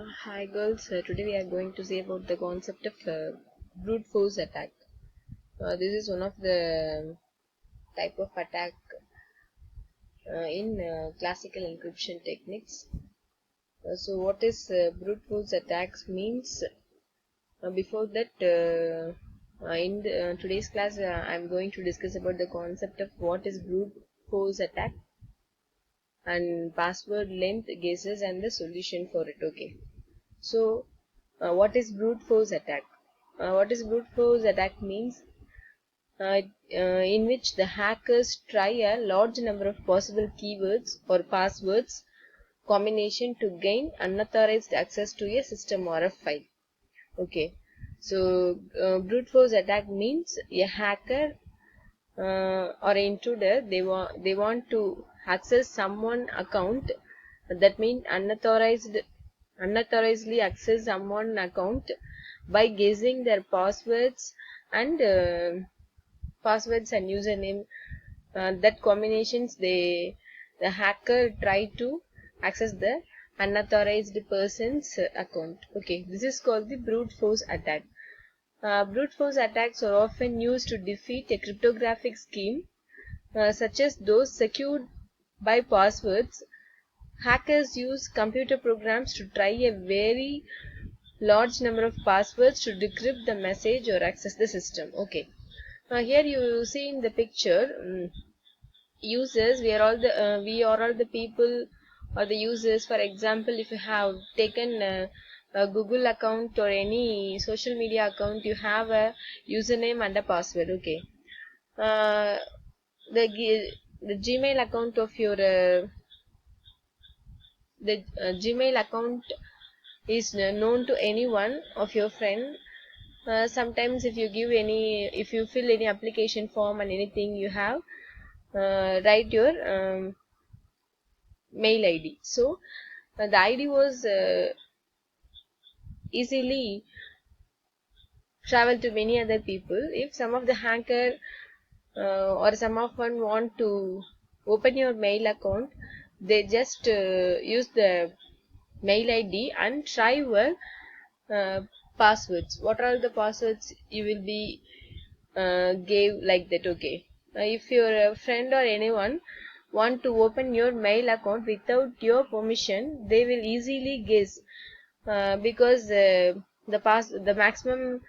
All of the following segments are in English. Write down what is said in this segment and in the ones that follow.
Hi girls, today we are going to see about the concept of brute force attack. This is one of the type of attack in classical encryption techniques. So what is brute force attacks means? Before that, in today's class, I'm going to discuss about the concept of what is brute force attack and password length guesses and the solution for it. Okay. So, what is brute force attack? What is brute force attack means? Uh, in which the hackers try a large number of possible keywords or passwords combination to gain unauthorized access to a system or a file. Okay, so brute force attack means a hacker or an intruder they want to access someone account, that means unauthorizedly access someone account by guessing their passwords and username, that combinations the hacker try to access the unauthorized person's account. Okay, this is called the brute force attack. Brute force attacks are often used to defeat a cryptographic scheme, such as those secured by passwords. Hackers use computer programs to try a very large number of passwords to decrypt the message or access the system. Okay. Here you see in the picture, users. We are all the people or the users. For example, if you have taken a Google account or any social media account, you have a username and a password. Okay. Uh, the Gmail account of your the Gmail account is known to anyone of your friend. Sometimes if you fill any application form and anything, you have write your mail ID. So the ID was easily travel to many other people. If some of the hacker or some of one want to open your mail account, they just use the mail ID and try your uh, passwords. What are the passwords you will be gave like that? Okay. If your friend or anyone want to open your mail account without your permission, they will easily guess, because the maximum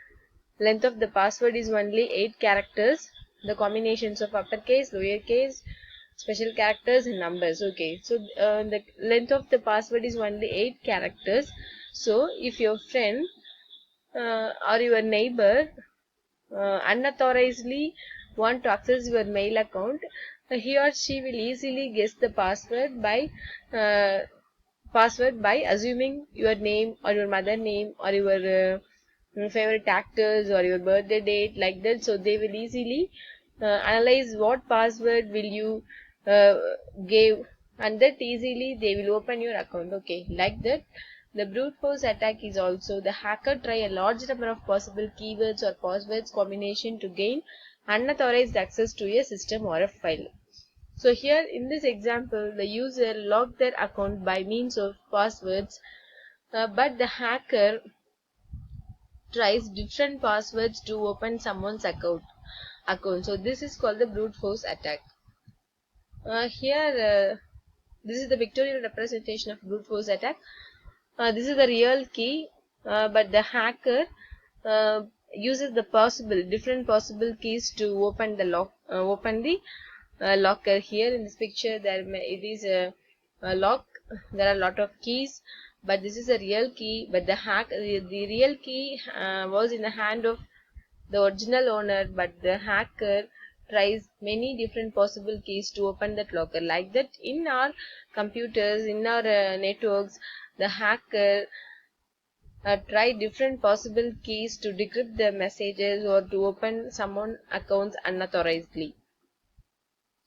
length of the password is only 8 characters. The combinations of uppercase, lowercase, special characters and numbers. Okay, so the length of the password is only 8 characters. So if your friend or your neighbor unauthorizedly want to access your mail account, he or she will easily guess the uh, password by assuming your name or your mother name or your favorite actors or your birthday date, like that. So they will easily analyze what password will you uh, give, and that easily they will open your account. Okay, like that. The brute force attack is also the hacker try a large number of possible keywords or passwords combination to gain unauthorized access to a system or a file. So here in this example, the user logged their account by means of passwords, but the hacker tries different passwords to open someone's account. So this is called the brute force attack. Here, this is the pictorial representation of brute force attack. This is the real key, but the hacker uh, uses the different possible keys to open the locker. Here in this picture, it is a lock. There are a lot of keys, but this is a real key. But the real key was in the hand of the original owner, but the hacker tries many different possible keys to open that locker. Like that, in our computers, in our networks, the hacker try different possible keys to decrypt the messages or to open someone accounts unauthorizedly.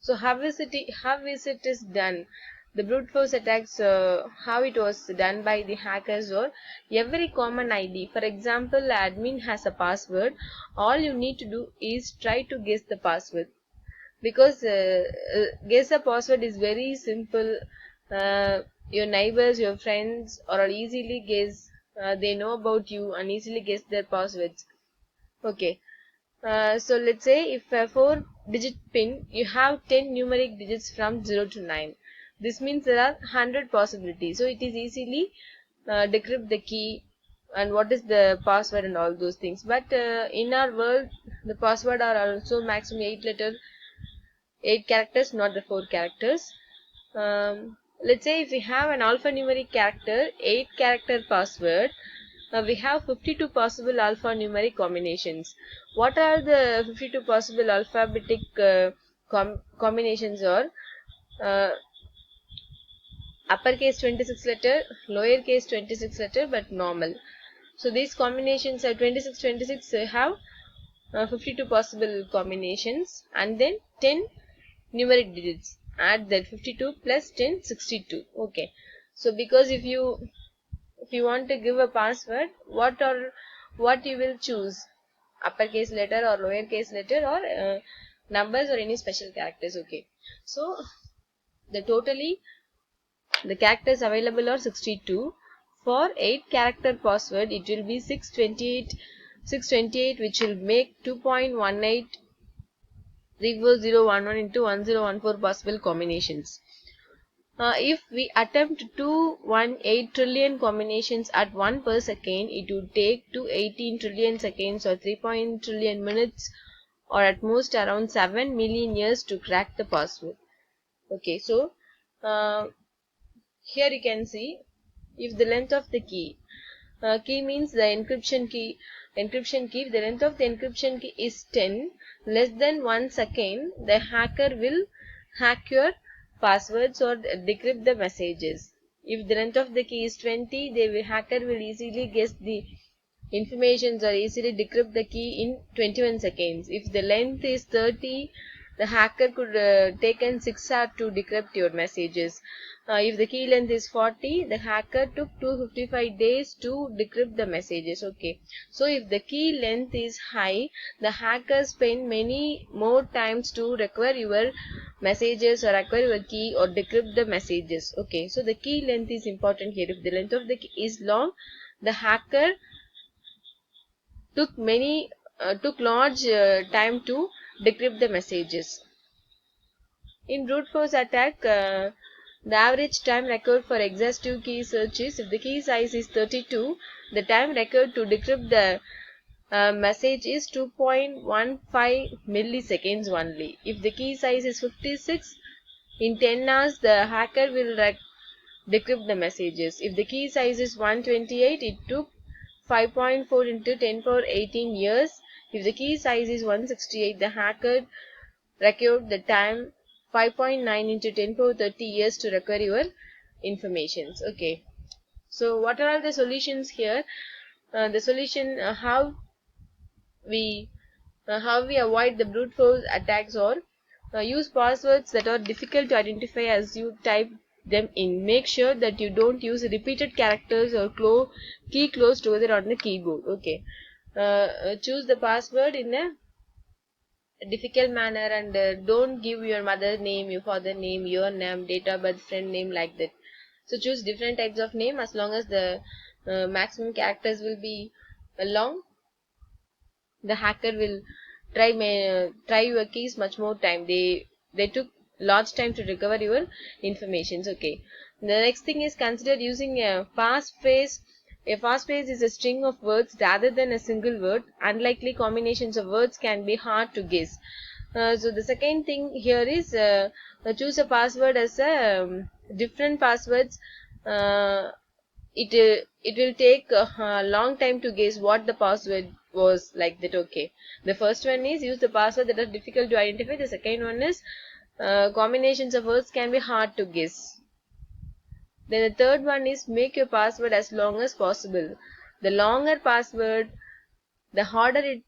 So how is it is done? The brute force attacks, how it was done by the hackers, or every common ID. For example, admin has a password. All you need to do is try to guess the password, because guess a password is very simple. Uh, your neighbors, your friends, or easily guess, they know about you and easily guess their passwords. Okay. So let's say if a 4-digit pin, you have 10 numeric digits from 0 to 9. This means there are 100 possibilities. So it is easily decrypt the key and what is the password and all those things. But in our world, the password are also maximum 8 characters, not the 4 characters. Let's say if we have an alphanumeric character, 8 character password, we have 52 possible alphanumeric combinations. What are the 52 possible alphabetic combinations? Or uppercase 26 letter, lowercase 26 letter, but normal. So these combinations are 26 have 52 possible combinations, and then 10 numeric digits. Add that 52 plus 10, 62. Okay. So because if you want to give a password, what you will choose? Uppercase letter or lowercase letter, or numbers or any special characters. Okay. So the characters available are 62. For 8 character password, it will be 628, which will make 2.18 34011 into 1014 possible combinations. If we attempt 218 trillion combinations at 1 per second, it would take 218 trillion seconds or 3 trillion minutes, or at most around 7 million years to crack the password. Okay, so here you can see if the length of the key, key means the encryption key, if the length of the encryption key is 10, less than 1 second, the hacker will hack your passwords or decrypt the messages. If the length of the key is 20, the hacker will easily guess the informations or easily decrypt the key in 21 seconds. If the length is 30, the hacker could take 6 hours to decrypt your messages. If the key length is 40, the hacker took 255 days to decrypt the messages. Okay. So if the key length is high, the hacker spend many more times to recover your messages or acquire your key or decrypt the messages. Okay. So the key length is important here. If the length of the key is long, the hacker took large time to decrypt the messages. In brute force attack, the average time required for exhaustive key search is, if the key size is 32, the time required to decrypt the message is 2.15 milliseconds only. If the key size is 56, in 10 hours the hacker will decrypt the messages. If the key size is 128, it took 5.4 into 10 power 18 years. If the key size is 168, the hacker required the time 5.9 into 10 power 30 years to recover your informations. Okay. So what are the solutions here? The solution, how we avoid the brute force attacks, or use passwords that are difficult to identify as you type them in. Make sure that you don't use repeated characters or key close together on the keyboard. Okay. Choose the password in a difficult manner, and don't give your mother name, your father name, your name, date of birth, friend name, like that. So choose different types of name as long as the maximum characters will be long. The hacker will try your keys much more time. They took large time to recover your informations. Okay. The next thing is consider using a passphrase. A passphrase is a string of words rather than a single word. Unlikely combinations of words can be hard to guess. So the second thing here is choose a password as a different passwords. It will take a long time to guess what the password was, like that. Okay. The first one is use the password that are difficult to identify. The second one is combinations of words can be hard to guess. Then the third one is make your password as long as possible. The longer password, the harder it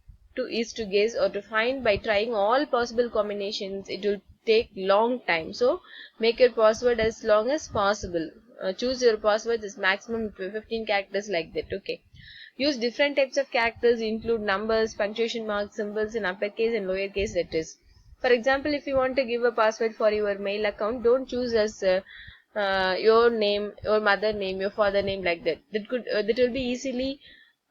is to guess or to find. By trying all possible combinations, it will take long time. So make your password as long as possible. Choose your passwords as maximum 15 characters, like that. Okay. Use different types of characters, include numbers, punctuation marks, symbols in uppercase and lowercase letters. For example, if you want to give a password for your mail account, don't choose as your name, your mother name, your father name, like that. That will be easily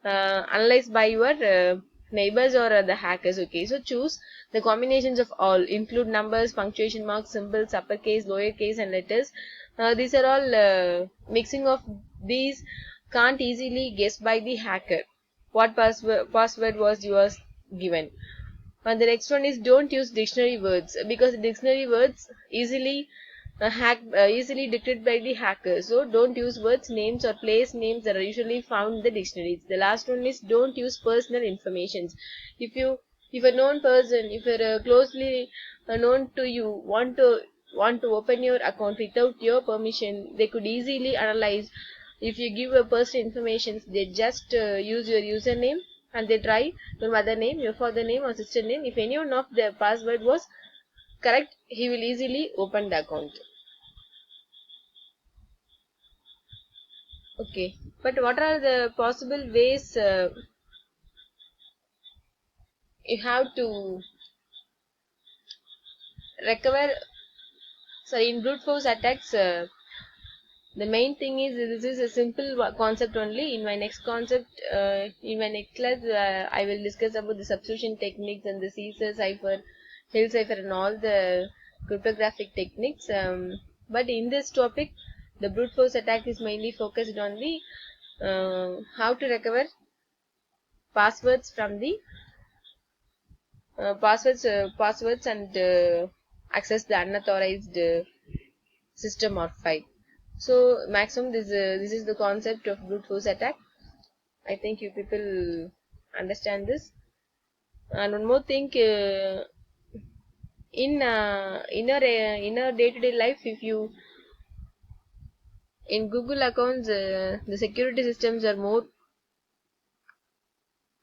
analyzed by your neighbors or the hackers. Okay, so choose the combinations of all, include numbers, punctuation marks, symbols, uppercase, lowercase, and letters. These are all mixing of these can't easily guess by the hacker what password was yours given. And the next one is don't use dictionary words, because dictionary words easily detected by the hacker. So don't use words, names, or place names that are usually found in the dictionaries. The last one is don't use personal informations. If a known person, if you're closely known to you, want to open your account without your permission, they could easily analyze. If you give a personal information, they just use your username, and they try your mother name, your father name, or sister name. If any one of the password was correct, he will easily open the account. Okay, but what are the possible ways you have to recover? Sorry, in brute force attacks, the main thing is this is a simple concept only. In my next class, I will discuss about the substitution techniques and the Caesar cipher, Hill cipher, and all the cryptographic techniques. But in this topic, the brute force attack is mainly focused on the how to recover passwords from the passwords and access the unauthorized system or file. So maximum this is the concept of brute force attack. I think you people understand this. And one more thing, in our day-to-day life, if you in Google accounts, the security systems are more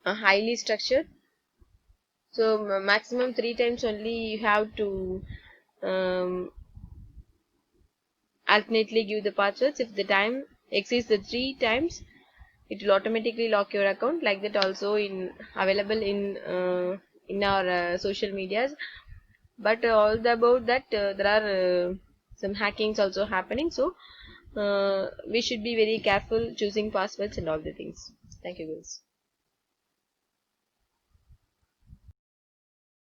highly structured. So maximum 3 times only you have to um, alternately give the passwords. If the time exceeds the 3 times, it will automatically lock your account. Like that also in available in our social medias. But all the about that, there are some hackings also happening. So we should be very careful choosing passwords and all the things. Thank you, guys.